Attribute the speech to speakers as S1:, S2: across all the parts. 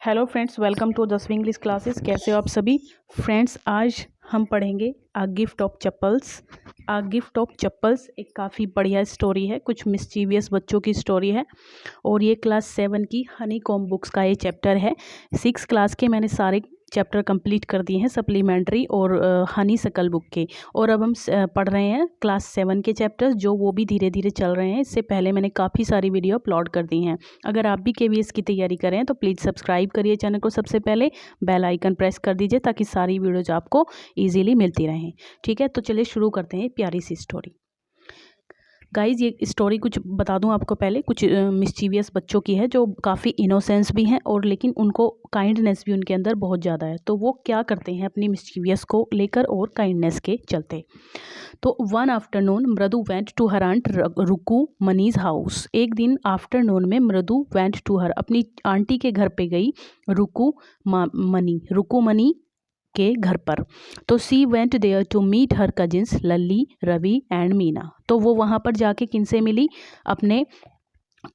S1: Hello friends, welcome to दसवीं English classes. कैसे हो आप सभी फ्रेंड्स? आज हम पढ़ेंगे a gift of chappals. A gift of chappals एक काफ़ी बढ़िया स्टोरी है, कुछ मिस्चीवियस बच्चों की स्टोरी है और ये क्लास 7 की हनी कॉम्ब बुक्स का ये चैप्टर है। 6 क्लास के मैंने सारे चैप्टर कंप्लीट कर दिए हैं, सप्लीमेंट्री और हनी सकल बुक के। और अब हम पढ़ रहे हैं क्लास 7 के चैप्टर्स, जो वो भी धीरे धीरे चल रहे हैं। इससे पहले मैंने काफ़ी सारी वीडियो अपलोड कर दी हैं। अगर आप भी केवीएस की तैयारी करें तो प्लीज़ सब्सक्राइब करिए चैनल को, सबसे पहले बेल आइकन प्रेस कर दीजिए ताकि सारी वीडियोज आपको ईजिली मिलती रहें। ठीक है, तो चलिए शुरू करते हैं प्यारी सी स्टोरी। गाइज़, ये स्टोरी कुछ बता दूं आपको पहले, कुछ मिस्चीवियस बच्चों की है जो काफ़ी इनोसेंस भी हैं और लेकिन उनको काइंडनेस भी उनके अंदर बहुत ज़्यादा है। तो वो क्या करते हैं अपनी मिस्चीवियस को लेकर और काइंडनेस के चलते। तो वन आफ्टरनून मृदु वेंट टू हर आंट रुकू मनीज हाउस। एक दिन आफ्टरनून में मृदु वेंट टू हर, अपनी आंटी के घर पे गई रुकू मनी के घर पर। तो she went there to meet her cousins Lalli, Ravi and Meena. तो वो वहाँ पर जाके किनसे मिली? अपने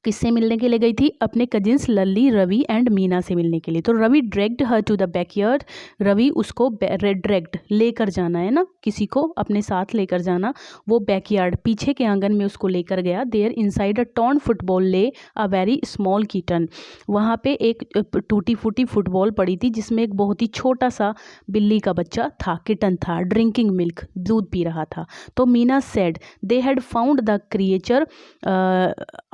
S1: किससे मिलने के लिए गई थी? अपने कजिन्स लल्ली, रवि एंड मीना से मिलने के लिए। तो Ravi dragged her to the backyard. Ravi उसको ड्रैग्ड, लेकर जाना है ना, किसी को अपने साथ लेकर जाना। वो बैकयार्ड, पीछे के आंगन में उसको लेकर गया। There inside a torn football lay a very small kitten. वहाँ पे एक टूटी फूटी फुटबॉल पड़ी थी जिसमें एक बहुत ही छोटा सा बिल्ली का बच्चा था, किटन था, ड्रिंकिंग मिल्क, दूध पी रहा था। तो Meena said they had found the creature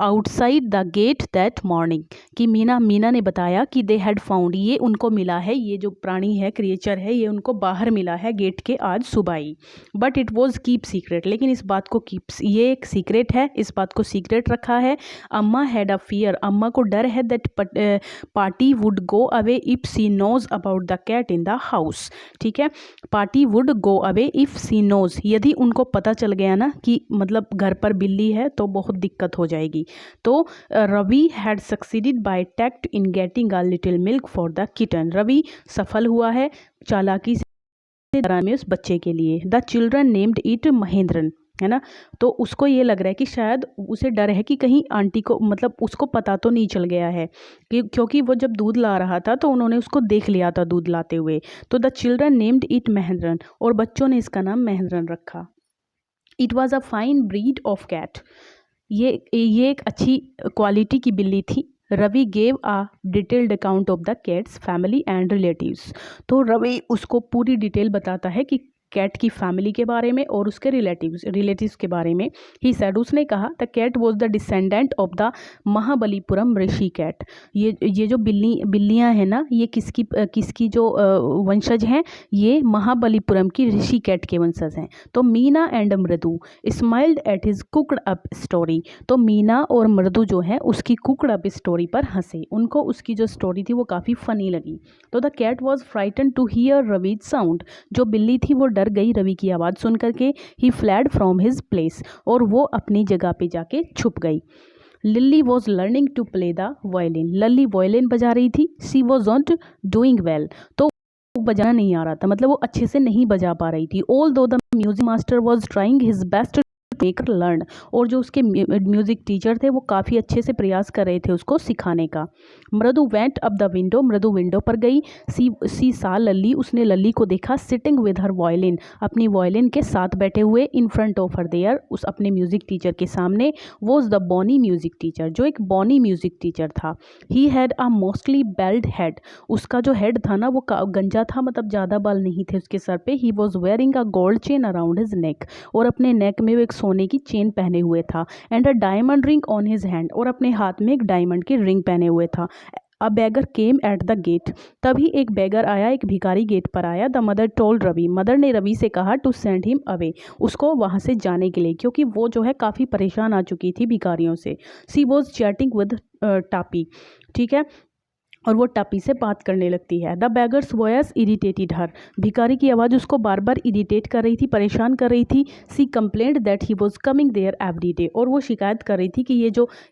S1: outside the get that morning. कि मीना ने बताया कि दे हैड फाउंड, ये उनको मिला है, ये जो प्राणी है, क्रिएचर है, ये उनको बाहर मिला है गेट के आज सुबह ही। But it was keep secret, लेकिन इस बात को ये एक सीक्रेट है, इस बात को सीक्रेट रखा है। अम्मा हैड अ फियर, अम्मा को डर है that party would go away if she knows about the cat in the house. ठीक है, party would go away if she knows, यदि उनको पता चल गया ना कि मतलब घर पर बिल्ली है तो बहुत दिक्कत हो जाएगी। तो Ravi had succeeded by tact in getting a little milk for the kitten. Ravi सफल हुआ है चालाकी से में उस बच्चे के लिए। The children named it Mahendran, है ना। तो उसको ये लग रहा है कि शायद उसे डर है कि कहीं आंटी को, मतलब उसको पता तो नहीं चल गया है कि, क्योंकि वो जब दूध ला रहा था तो उन्होंने उसको देख लिया था दूध लाते हुए। तो the children named it Mahendran, और बच्चों ने इसका नाम महेंद्रन रखा। It was a fine breed of cat, ये एक अच्छी क्वालिटी की बिल्ली थी। Ravi gave a detailed account of the cat's family and relatives. तो रवि उसको पूरी डिटेल बताता है कि कैट की फैमिली के बारे में और उसके रिलेटिव्स के बारे में। ही सेड, उसने कहा the cat was the descendant of the Mahabalipuram rishi cat. ये जो बिल्लियाँ हैं ना, ये किसकी जो वंशज हैं? ये महाबलीपुरम की ऋषि कैट के वंशज हैं। तो मीना एंड मृदु smiled at his cooked up story. तो मीना और मृदु जो है उसकी कुकड अप स्टोरी पर हंसे, उनको उसकी जो स्टोरी थी वो काफ़ी फनी लगी। तो the cat was frightened to hear Ravi's sound, जो बिल्ली थी वो डर गई रवि की आवाज़ सुन करके। He fled from his place, और वो अपनी जगह पे जाके छुप गई। Lily was learning to play the violin, Lalli violin बजा रही थी। She was not doing well, तो बजाना नहीं आ रहा था, मतलब वो अच्छे से नहीं बजा पा रही थी। ऑल दो the music master was trying his best maker learn, और जो उसके म्यूजिक टीचर थे वो काफ़ी अच्छे से प्रयास कर रहे थे उसको सिखाने का। Mridu went up the window, Mridu window पर गई। सी सा लल्ली, उसने लल्ली को देखा। सिटिंग विद हर वायलिन, अपनी वायलिन के साथ बैठे हुए। In front of her there, उस अपने म्यूजिक टीचर के सामने। Was the bony music teacher, जो एक बॉनी म्यूजिक टीचर था। He had a mostly bald head, उसका जो हेड था ना वो गंजा था, मतलब ज़्यादा बाल नहीं थे उसके सर पे। He was wearing a gold chain around his neck, और अपने नेक में वो एक सोने की चेन पहने हुए था। And a diamond ring on his hand, और अपने हाथ में एक डायमंड की रिंग पहने हुए था। A beggar came at the gate, तभी एक बेगर आया, एक भिखारी गेट पर आया। The mother told Ravi, mother ने रवि से कहा टू सेंड हिम अवे, उसको वहाँ से जाने के लिए, क्योंकि वो जो है काफ़ी परेशान आ चुकी थी भिखारियों से। सी वॉज चैटिंग विद टापी, ठीक है, और वो टापी से बात करने लगती है। द बैगर्स वॉयस इरिटेटेड हर, भिखारी की आवाज़ उसको बार बार इरिटेट कर रही थी, परेशान कर रही थी। She complaint that he was coming there every day, और वो शिकायत कर रही थी कि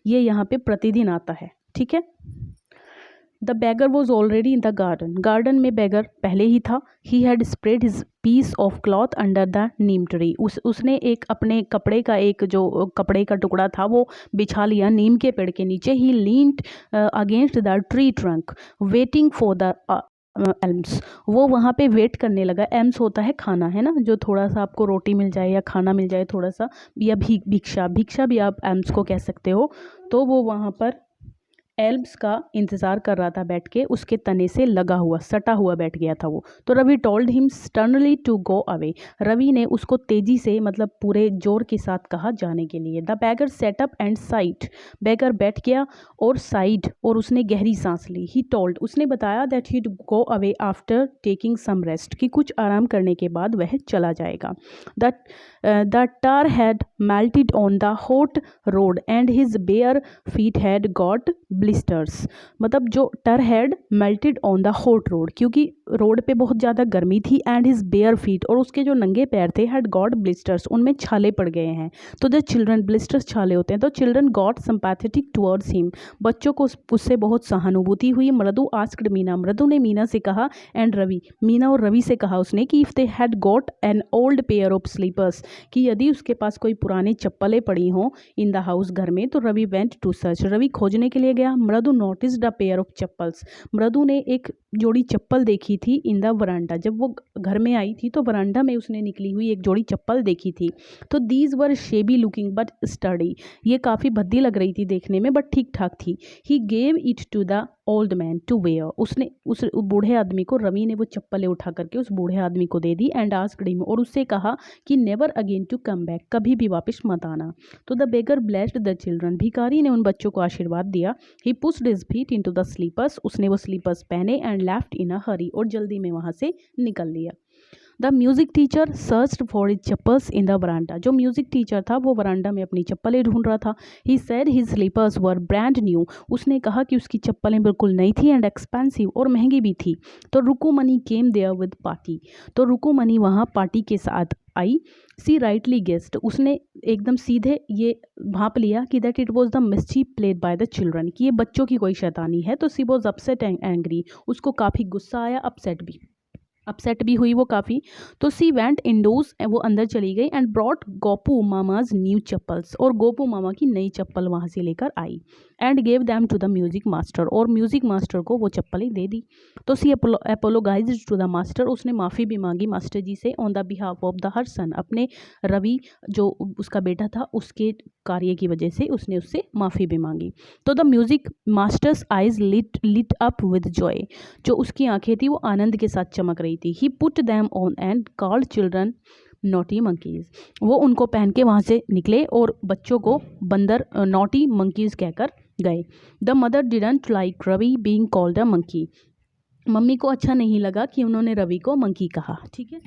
S1: ये यहाँ पे प्रतिदिन आता है। ठीक है, the beggar was already in the garden, garden में बैगर पहले ही था। He had spread his piece of cloth under the neem tree, उसने एक अपने कपड़े का एक जो कपड़े का टुकड़ा था वो बिछा लिया नीम के पेड़ के नीचे। He leaned against the tree trunk waiting for the alms, वो वहाँ पे वेट करने लगा। एम्स होता है खाना, है ना, जो थोड़ा सा आपको रोटी मिल जाए या खाना मिल जाए थोड़ा सा, या भिक्षा, भिक्षा भी आप एम्स को कह सकते हो। तो वो वहाँ पर एल्ब्स का इंतज़ार कर रहा था बैठ के, उसके तने से लगा हुआ सटा हुआ बैठ गया था वो। तो Ravi told him sternly to go away, Ravi ने उसको तेजी से मतलब पूरे जोर के साथ कहा जाने के लिए। The beggar sat up and sighed, beggar बैठ गया और साइड, और उसने गहरी सांस ली। ही टोल्ड, उसने बताया that he go away after taking some rest, कि कुछ आराम करने के बाद वह चला जाएगा। The tar had melted on the hot road and his bare feet had got blisters, मतलब जो टर had melted on the hot road, क्योंकि रोड पे बहुत ज़्यादा गर्मी थी, एंड हिज बेयर फीट, और उसके जो नंगे पैर थे, हैड गॉट ब्लिस्टर्स, उनमें छाले पड़ गए हैं। तो द चिल्ड्रन, ब्लिस्टर्स छाले होते हैं, तो children got sympathetic towards him, बच्चों को उससे बहुत सहानुभूति हुई। मृदु आस्क्ड मीना, मृदु ने मीना से कहा, एंड रवि, मीना और रवि से कहा उसने कि if they had got an old pair of slippers, कि यदि उसके पास कोई पुरानी चप्पलें पड़ी हों इन द हाउस, घर में। तो Ravi went to search, Ravi खोजने के लिए गया। Mridu noticed a pair of chappals, Mridu ने एक जोड़ी चप्पल देखी थी इन द वरांडा, जब वो घर में आई थी तो वरांडा में उसने निकली हुई एक जोड़ी चप्पल देखी थी। तो these were शेबी looking but study, ये काफ़ी भद्दी लग रही थी देखने में बट ठीक ठाक थी। He gave it to the old man to wear, उसने उस बूढ़े आदमी को, रवि ने वो चप्पलें उठा करके उस बूढ़े आदमी को दे दी। एंड आस्क्ड हिम, और उससे कहा कि never again to come back, कभी भी वापस मत आना। तो the beggar blessed the children, भिखारी ने उन बच्चों को आशीर्वाद दिया। He pushed his feet into the slippers, उसने वो स्लीपर्स पहने। एंड लेफ्ट इन अ हरी, और जल्दी में वहाँ से निकल लिया। The music teacher searched for his chappals in the वरांडा, जो म्यूजिक टीचर था वो वरांडा में अपनी चप्पलें ढूंढ रहा था। He said his slippers were brand new, उसने कहा कि उसकी चप्पलें बिल्कुल नई थी, एंड एक्सपेंसिव, और महंगी भी थी। तो रुकुमनी केम देयर विद पार्टी, तो रुकुमनी वहाँ पार्टी के साथ आई। सी राइटली गेस्ड, उसने एकदम सीधे ये भांप लिया कि that it was the mischief played by the children, कि ये बच्चों की कोई शैतानी है। तो सी वॉज अपसेट एंड एंग्री, उसको काफ़ी गुस्सा आया, अपसेट भी हुई वो काफ़ी। तो सी वेंट इंडोर्स, वो अंदर चली गई। And brought Gopu mama's new chappals, और गोपू मामा की नई चप्पल वहाँ से लेकर आई। And gave them to the music master, और म्यूजिक मास्टर को वो चप्पलें दे दी। तो she apologized to the master, उसने माफ़ी भी मांगी मास्टर जी से। On the behalf of the her son, अपने रवि जो उसका बेटा था उसके कार्य की वजह से उसने उससे माफ़ी भी मांगी। तो the music master's eyes lit up with joy, जो उसकी आंखें थी वो आनंद के साथ चमक रही थी। He put them on and called children naughty monkeys, वो उनको पहन के वहाँ से निकले और बच्चों को बंदर नॉटी मंकीज कहकर गए। The mother didn't like Ravi being called a monkey, mummy को अच्छा नहीं लगा कि उन्होंने रवि को मंकी कहा। ठीक है,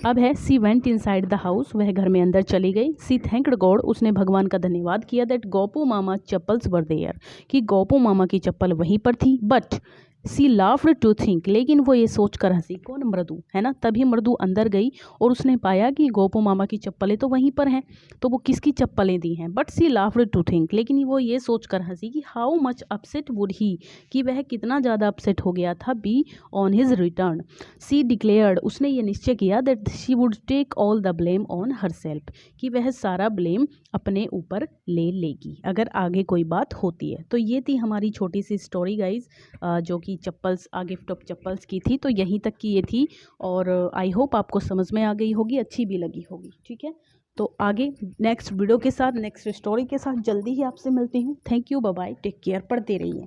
S1: अब है she went inside the house, वह घर में अंदर चली गई। सी थैंक्ड गॉड, उसने भगवान का धन्यवाद किया। That Gopu mama chappals were there, कि गोपू मामा की चप्पल वहीं पर थी। But she laughed to think, लेकिन वो ये सोच कर हंसी, कौन, मृदु, है ना। तभी मृदु अंदर गई और उसने पाया कि गोपू मामा की चप्पलें तो वहीं पर हैं, तो वो किसकी चप्पलें दी हैं। But she laughed to think, लेकिन वो ये सोच कर हंसी कि how much upset would he, कि वह कितना ज़्यादा अपसेट हो गया था be on his return. She declared, उसने ये निश्चय किया that she would take all the blame on herself, कि वह सारा ब्लेम अपने ऊपर ले लेगी अगर आगे कोई बात होती है। तो ये थी हमारी छोटी सी स्टोरी गाइज, जो कि चप्पल्स, गिफ्ट ऑफ चप्पल्स की थी। तो यहीं तक की ये थी, और आई होप आपको समझ में आ गई होगी, अच्छी भी लगी होगी। ठीक है, तो आगे नेक्स्ट वीडियो के साथ, नेक्स्ट स्टोरी के साथ जल्दी ही आपसे मिलती हूँ। Thank you, bye bye, take care, पढ़ते रहिए।